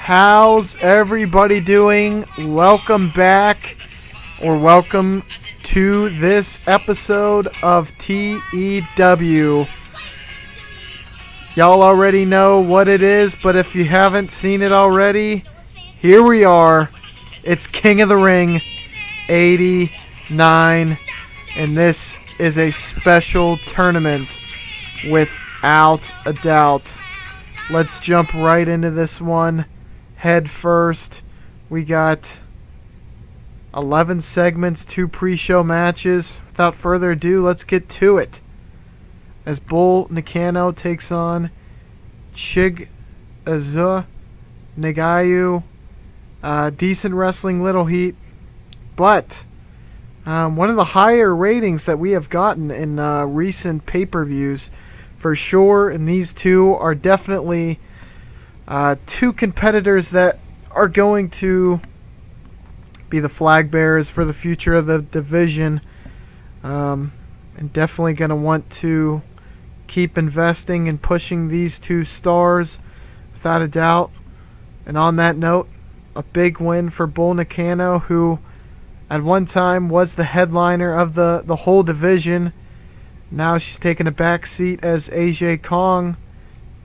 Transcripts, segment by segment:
How's everybody doing? Welcome back, or welcome to this episode of TEW. Y'all already know what it is, but if you haven't seen it already, here we are. It's King of the Ring 89, and this is a special tournament without a doubt. Let's jump right into this one. Head first, we got 11 segments, 2 pre-show matches. Without further ado, let's get to it. As Bull Nakano takes on Chig-Azu Nagayu. Decent wrestling, little heat. But one of the higher ratings that we have gotten in recent pay-per-views for sure. And these two are definitely two competitors that are going to be the flag bearers for the future of the division. And definitely going to want to keep investing and pushing these two stars without a doubt. And on that note, a big win for Bull Nakano, who at one time was the headliner of the whole division. Now she's taken a back seat as AJ Kong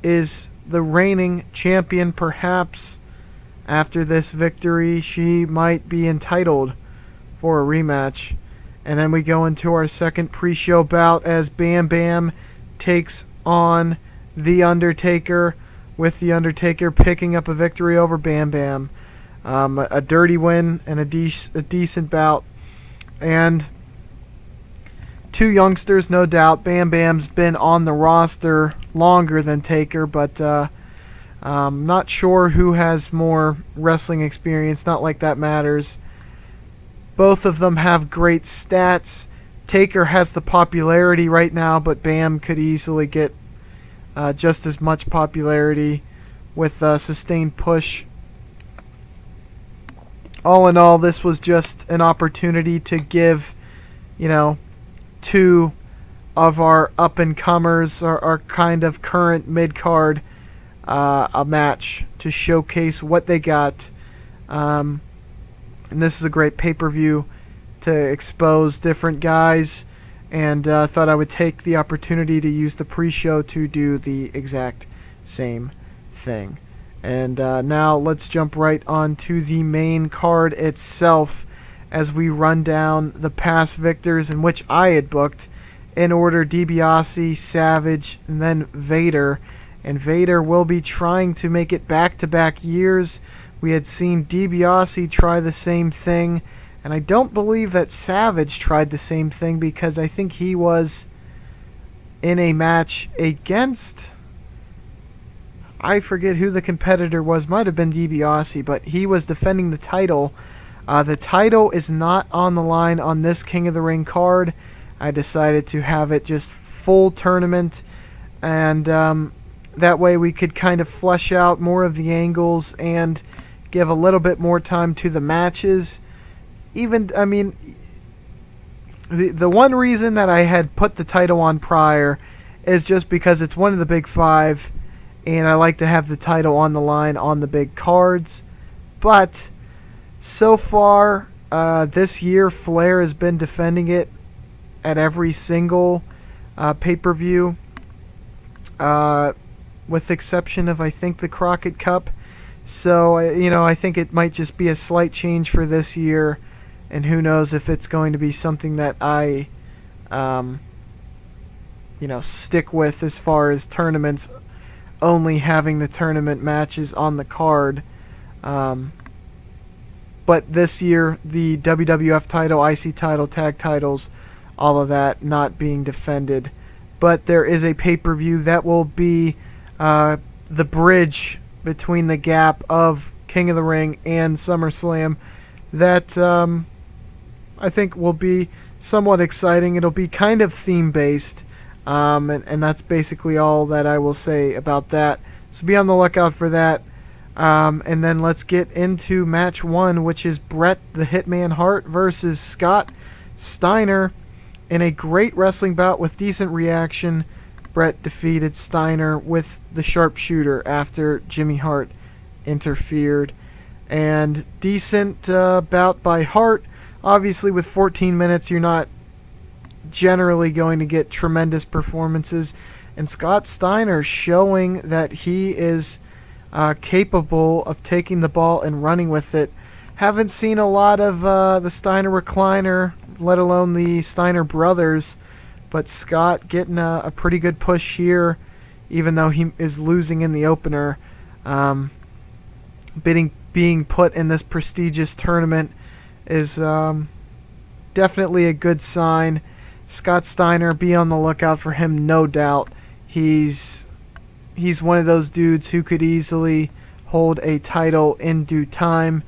is the reigning champion. Perhaps after this victory, she might be entitled for a rematch. And then we go into our second pre-show bout as Bam Bam takes on The Undertaker, with The Undertaker picking up a victory over Bam Bam. A dirty win and a decent bout. And two youngsters, no doubt. Bam Bam's been on the roster longer than Taker, but not sure who has more wrestling experience. Not like that matters. Both of them have great stats. Taker has the popularity right now, but Bam could easily get just as much popularity with a sustained push. All in all, this was just an opportunity to give, two of our up-and-comers, our kind of current mid-card, a match to showcase what they got. And this is a great pay-per-view to expose different guys, and thought I would take the opportunity to use the pre-show to do the exact same thing. And now let's jump right on to the main card itself as we run down the past victors, in which I had booked in order: DiBiase, Savage, and then Vader. And Vader will be trying to make it back-to-back years. We had seen DiBiase try the same thing, and I don't believe that Savage tried the same thing, because I think he was in a match against, I forget who the competitor was. Might have been DiBiase, but he was defending the title. The title is not on the line on this King of the Ring card. I decided to have it just full tournament, and that way we could kind of flesh out more of the angles and give a little bit more time to the matches. The one reason that I had put the title on prior is just because it's one of the big five, and I like to have the title on the line on the big cards. But so far this year, Flair has been defending it at every single pay-per-view, with the exception of, I think, the Crockett Cup. So, I think it might just be a slight change for this year, and who knows if it's going to be something that I, stick with as far as tournaments, only having the tournament matches on the card. But this year, the WWF title, IC title, tag titles, all of that not being defended. But there is a pay-per-view that will be the bridge between the gap of King of the Ring and SummerSlam that I think will be somewhat exciting. It'll be kind of theme-based, and that's basically all that I will say about that. So be on the lookout for that. And then let's get into match one, which is Bret the Hitman Hart versus Scott Steiner in a great wrestling bout with decent reaction. Bret defeated Steiner with the sharpshooter after Jimmy Hart interfered. And decent bout by Hart. Obviously, with 14 minutes, you're not generally going to get tremendous performances. And Scott Steiner showing that he is capable of taking the ball and running with it. Haven't seen a lot of the Steiner recliner, let alone the Steiner brothers. But Scott getting a pretty good push here, even though he is losing in the opener. Being put in this prestigious tournament is definitely a good sign. Scott Steiner, be on the lookout for him, no doubt. He's one of those dudes who could easily hold a title in due time,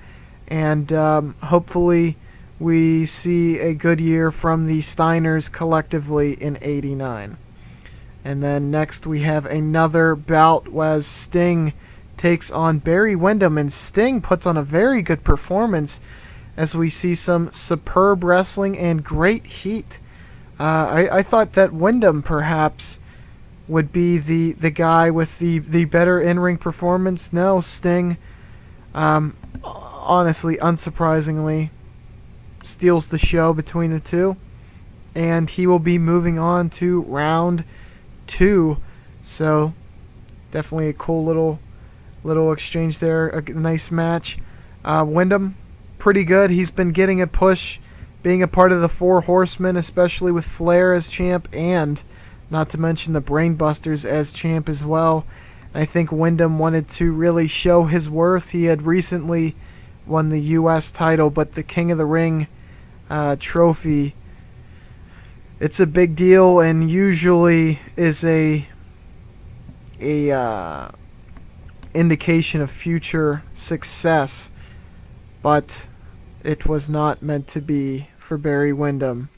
and hopefully we see a good year from the Steiners collectively in '89. And then next we have another bout as Sting takes on Barry Windham, and Sting puts on a very good performance as we see some superb wrestling and great heat. I thought that Windham perhaps would be the guy with the better in-ring performance. No, Sting, honestly, unsurprisingly, steals the show between the two, and he will be moving on to round 2. So definitely a cool little exchange there, a nice match. Windham, pretty good. He's been getting a push, being a part of the Four Horsemen, especially with Flair as champ, and not to mention the Brainbusters as champ as well. I think Windham wanted to really show his worth. He had recently won the U.S. title, but the King of the Ring trophy, it's a big deal and usually is a indication of future success, but it was not meant to be for Barry Windham.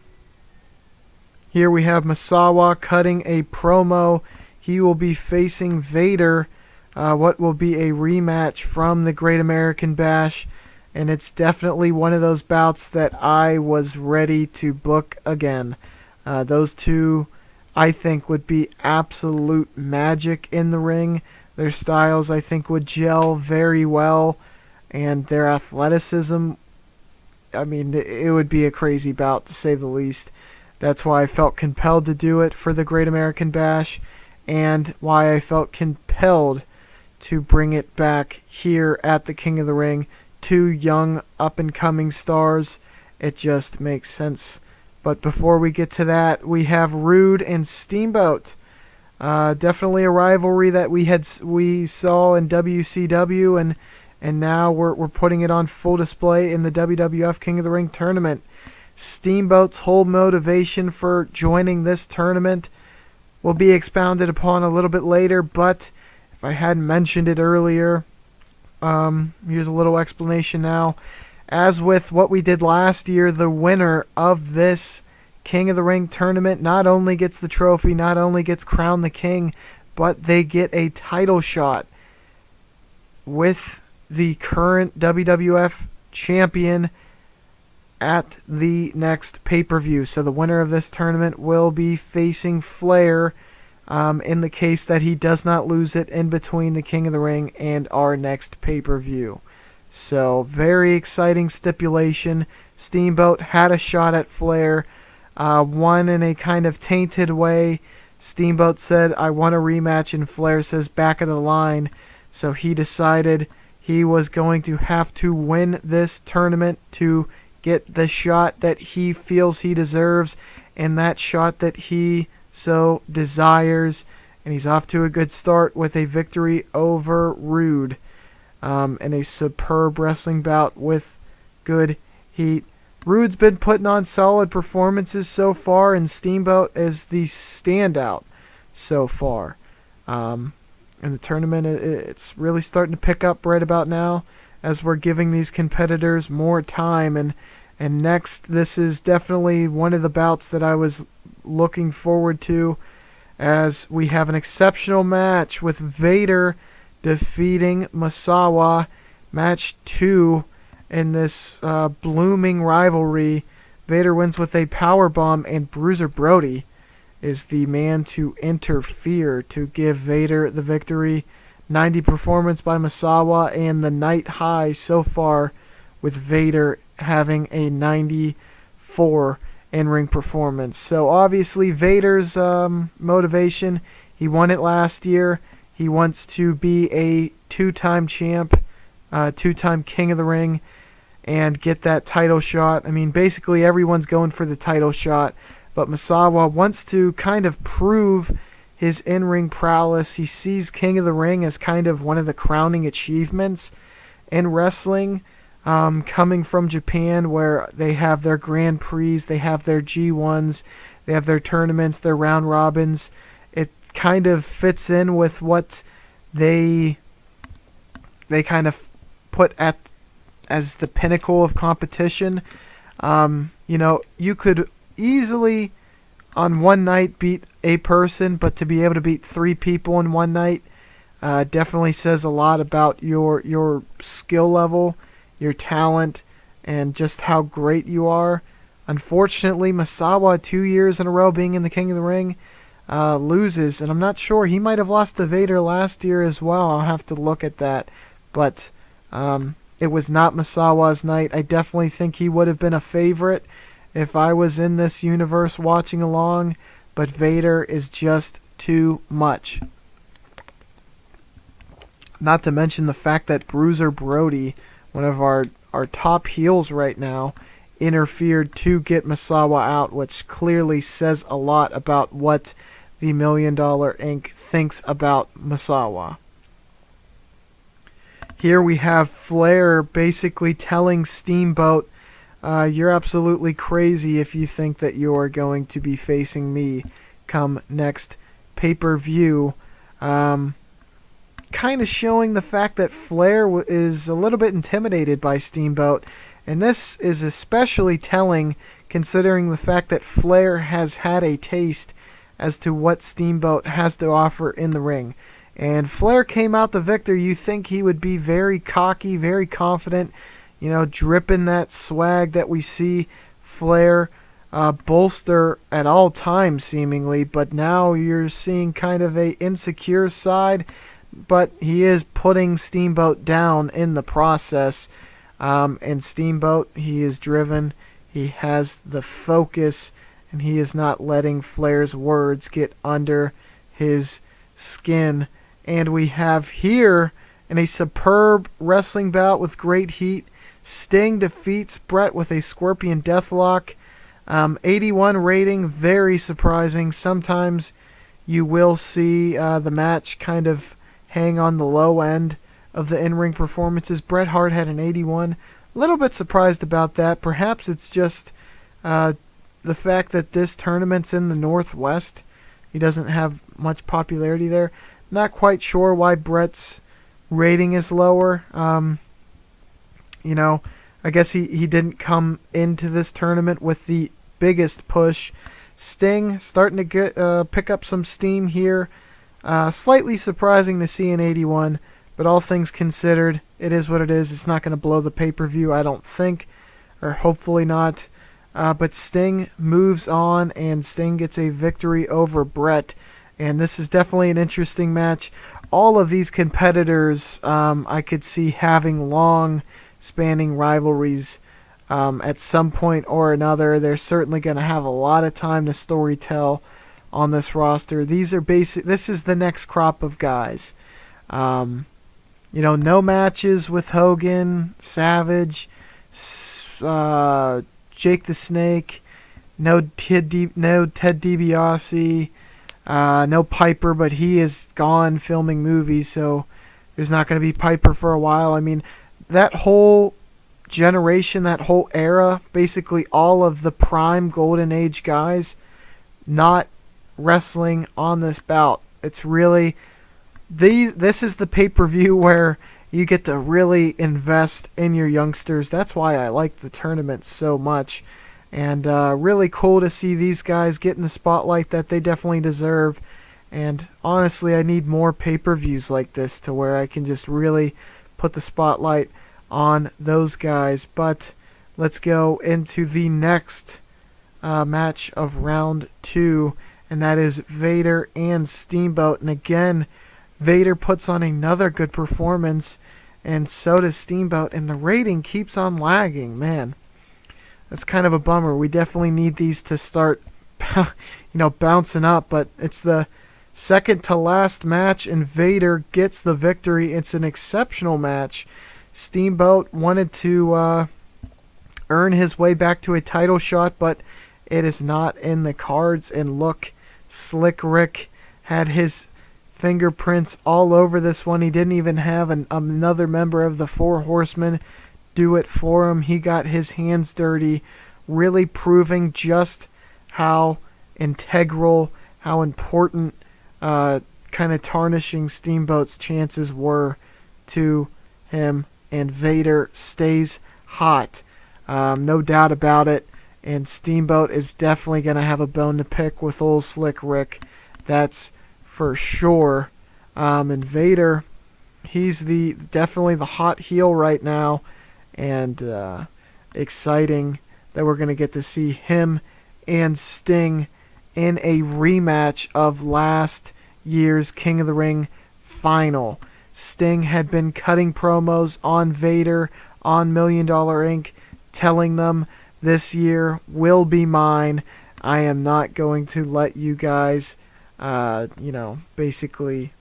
Here we have Misawa cutting a promo. He will be facing Vader, what will be a rematch from the Great American Bash, and it's definitely one of those bouts that I was ready to book again. Those two, I think, would be absolute magic in the ring. Their styles, I think, would gel very well, and their athleticism, I mean, it would be a crazy bout, to say the least. That's why I felt compelled to do it for the Great American Bash, and why I felt compelled to bring it back here at the King of the Ring. Two young, up-and-coming stars. It just makes sense. But before we get to that, we have Rude and Steamboat. Definitely a rivalry that we saw in WCW, and now we're putting it on full display in the WWF King of the Ring tournament. Steamboat's whole motivation for joining this tournament will be expounded upon a little bit later, but if I hadn't mentioned it earlier, here's a little explanation now. As with what we did last year, the winner of this King of the Ring tournament not only gets the trophy, not only gets crowned the king, but they get a title shot with the current WWF champion at the next pay-per-view. So the winner of this tournament will be facing Flair in the case that he does not lose it in between the King of the Ring and our next pay-per-view. So very exciting stipulation. Steamboat had a shot at Flair, won in a kind of tainted way. Steamboat said, I want a rematch, and Flair says, back of the line. So he decided he was going to have to win this tournament to get the shot that he feels he deserves, and that shot that he so desires. And he's off to a good start with a victory over Rude, and a superb wrestling bout with good heat. Rude's been putting on solid performances so far, and Steamboat is the standout so far. In the tournament, it's really starting to pick up right about now as we're giving these competitors more time. And next, this is definitely one of the bouts that I was looking forward to, as we have an exceptional match with Vader defeating Misawa. Match 2 in this blooming rivalry. Vader wins with a powerbomb, and Bruiser Brody is the man to interfere to give Vader the victory. 90 performance by Misawa, and the night high so far with Vader having a 94 in-ring performance. So obviously Vader's motivation, he won it last year. He wants to be a two-time champ, two-time King of the Ring, and get that title shot. I mean, basically everyone's going for the title shot, but Misawa wants to kind of prove his in-ring prowess. He sees King of the Ring as kind of one of the crowning achievements in wrestling, coming from Japan, where they have their Grand Prix, they have their G1s, they have their tournaments, their round robins. It kind of fits in with what they kind of put at as the pinnacle of competition. You could easily on one night beat a person, but to be able to beat 3 people in one night definitely says a lot about your skill level, your talent, and just how great you are. Unfortunately, Misawa, 2 years in a row being in the King of the Ring, loses, and I'm not sure. He might have lost to Vader last year as well. I'll have to look at that. But it was not Misawa's night. I definitely think he would have been a favorite if I was in this universe watching along, but Vader is just too much. Not to mention the fact that Bruiser Brody, one of our top heels right now, interfered to get Misawa out, which clearly says a lot about what the $1 Million Inc. thinks about Misawa. Here we have Flair basically telling Steamboat, you're absolutely crazy if you think that you're going to be facing me come next pay-per-view. Kind of showing the fact that Flair is a little bit intimidated by Steamboat. And this is especially telling considering the fact that Flair has had a taste as to what Steamboat has to offer in the ring. And Flair came out the victor. You think he would be very cocky, very confident, dripping that swag that we see Flair bolster at all times seemingly. But now you're seeing kind of a insecure side. But he is putting Steamboat down in the process. And Steamboat, he is driven. He has the focus. And he is not letting Flair's words get under his skin. And we have here, in a superb wrestling bout with great heat, Sting defeats Bret with a Scorpion Deathlock. 81 rating, very surprising. Sometimes you will see the match kind of hang on the low end of the in-ring performances. Bret Hart had an 81. A little bit surprised about that. Perhaps it's just the fact that this tournament's in the Northwest. He doesn't have much popularity there. Not quite sure why Bret's rating is lower. I guess he didn't come into this tournament with the biggest push. Sting starting to get pick up some steam here. Slightly surprising to see an 81, but all things considered, it is what it is. It's not going to blow the pay-per-view, I don't think, or hopefully not. But Sting moves on, and Sting gets a victory over Bret. And this is definitely an interesting match. All of these competitors I could see having long-spanning rivalries at some point or another. They're certainly going to have a lot of time to storytell on this roster. This is the next crop of guys. No matches with Hogan, Savage, Jake the Snake, no Ted DiBiase, no Piper, but he is gone filming movies, so there's not going to be Piper for a while. I mean, that whole generation, that whole era, basically all of the prime golden age guys not wrestling on this bout. It's really this is the pay-per-view where you get to really invest in your youngsters. That's why I like the tournament so much. And really cool to see these guys get in the spotlight that they definitely deserve. And honestly, I need more pay-per-views like this to where I can just really put the spotlight on those guys. But let's go into the next match of round 2, and that is Vader and Steamboat. And again, Vader puts on another good performance, and so does Steamboat, and the rating keeps on lagging. Man, that's kind of a bummer. We definitely need these to start, bouncing up, but it's the second to last match, and Vader gets the victory. It's an exceptional match. Steamboat wanted to earn his way back to a title shot, but it is not in the cards. And look, Slick Rick had his fingerprints all over this one. He didn't even have another member of the Four Horsemen do it for him. He got his hands dirty, really proving just how integral, how important, kind of tarnishing Steamboat's chances were to him. And Vader stays hot, no doubt about it. And Steamboat is definitely going to have a bone to pick with old Slick Rick. That's for sure. And Vader, he's definitely the hot heel right now, and exciting that we're going to get to see him and Sting in a rematch of last year's King of the Ring final. Sting had been cutting promos on Vader on $1 Million Inc., telling them, "This year will be mine. I am not going to let you guys basically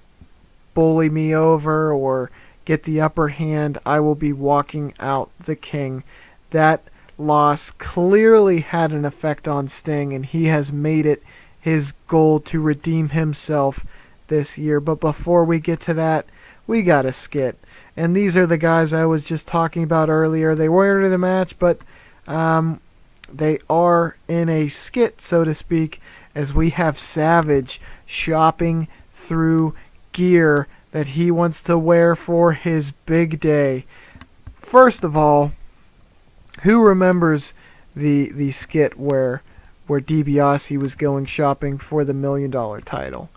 bully me over or get the upper hand. I will be walking out the king." That loss clearly had an effect on Sting, and he has made it his goal to redeem himself this year. But before we get to that, we got a skit. And these are the guys I was just talking about earlier. They weren't in the match, but they are in a skit, so to speak, as we have Savage shopping through gear that he wants to wear for his big day. First of all, who remembers the skit where DiBiase was going shopping for the $1 Million title?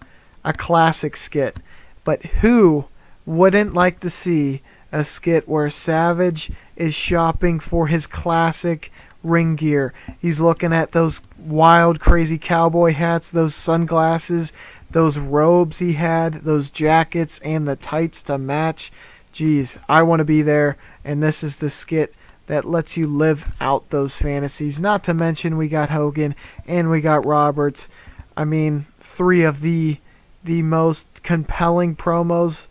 A classic skit. But who wouldn't like to see a skit where Savage is shopping for his classic ring gear? He's looking at those wild, crazy cowboy hats, those sunglasses, those robes he had, those jackets, and the tights to match. Jeez, I want to be there, and this is the skit that lets you live out those fantasies. Not to mention we got Hogan and we got Roberts. I mean, three of the most compelling promos.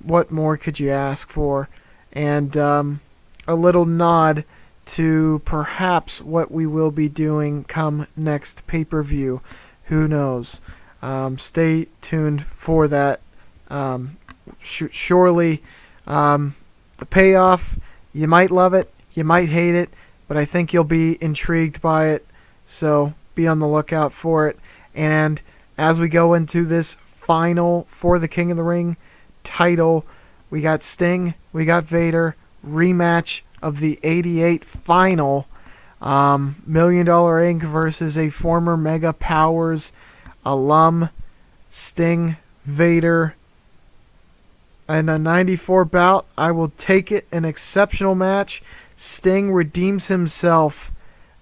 What more could you ask for? And a little nod to perhaps what we will be doing come next pay-per-view. Who knows? Stay tuned for that. Surely the payoff, you might love it, you might hate it, but I think you'll be intrigued by it. So be on the lookout for it. And as we go into this final for the King of the Ring title, we got Sting, we got Vader, rematch of the '88 final. $1 Million Inc. versus a former Mega Powers alum, Sting, Vader. In a 94 bout, I will take it. An exceptional match. Sting redeems himself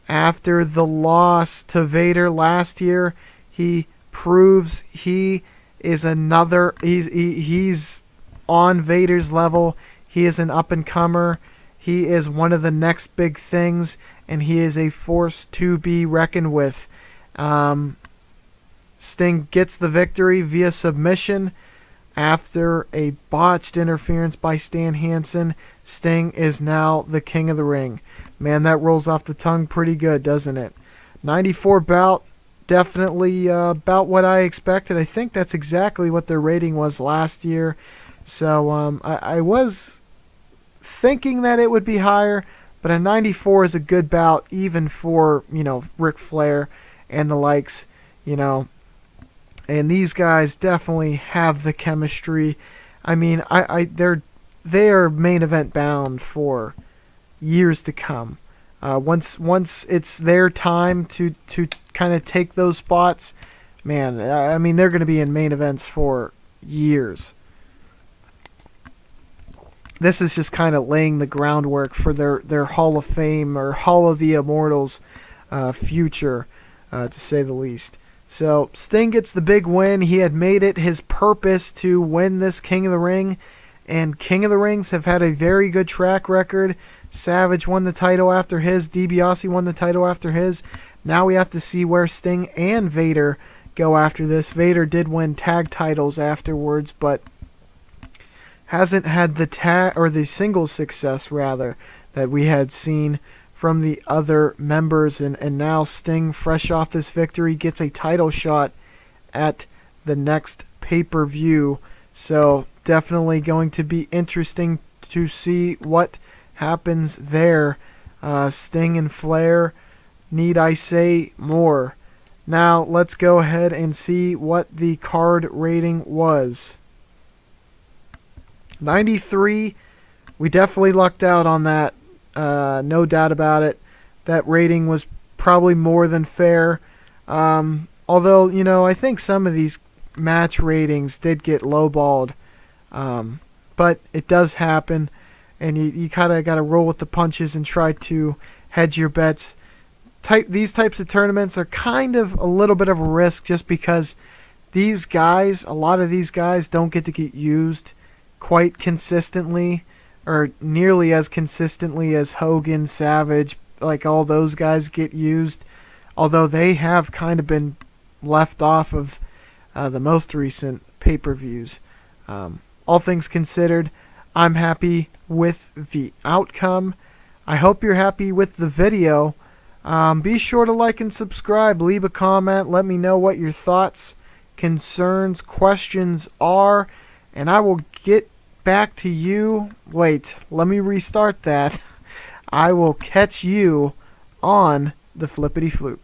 after the loss to Vader last year. He proves he is he's on Vader's level. He is an up-and-comer. He is one of the next big things, and he is a force to be reckoned with. Sting gets the victory via submission after a botched interference by Stan Hansen. Sting is now the King of the Ring. Man, that rolls off the tongue pretty good, doesn't it? 94 bout, definitely about what I expected. I think that's exactly what their rating was last year. So I was thinking that it would be higher, but a 94 is a good bout, even for, Ric Flair and the likes, And these guys definitely have the chemistry. I mean, they are main event bound for years to come. Once it's their time to kind of take those spots, man, I mean, they're going to be in main events for years. This is just kind of laying the groundwork for their Hall of Fame or Hall of the Immortals future, to say the least. So Sting gets the big win. He had made it his purpose to win this King of the Ring, and King of the Rings have had a very good track record. Savage won the title after his. DiBiase won the title after his. Now we have to see where Sting and Vader go after this. Vader did win tag titles afterwards, but hasn't had the singles success rather that we had seen from the other members, and now Sting, fresh off this victory, gets a title shot at the next pay-per-view. So definitely going to be interesting to see what happens there. Sting and Flair, need I say more? Now let's go ahead and see what the card rating was. 93. We definitely lucked out on that. No doubt about it. That rating was probably more than fair. Although, I think some of these match ratings did get lowballed. But it does happen. And you kind of got to roll with the punches and try to hedge your bets. These types of tournaments are kind of a little bit of a risk just because a lot of these guys don't get to get used quite consistently, or nearly as consistently as Hogan, Savage, like all those guys get used, although they have kind of been left off of the most recent pay-per-views. All things considered, I'm happy with the outcome. I hope you're happy with the video. Be sure to like and subscribe, leave a comment, let me know what your thoughts, concerns, questions are, and I will get back to you. Wait, let me restart that. I will catch you on the flippity flute.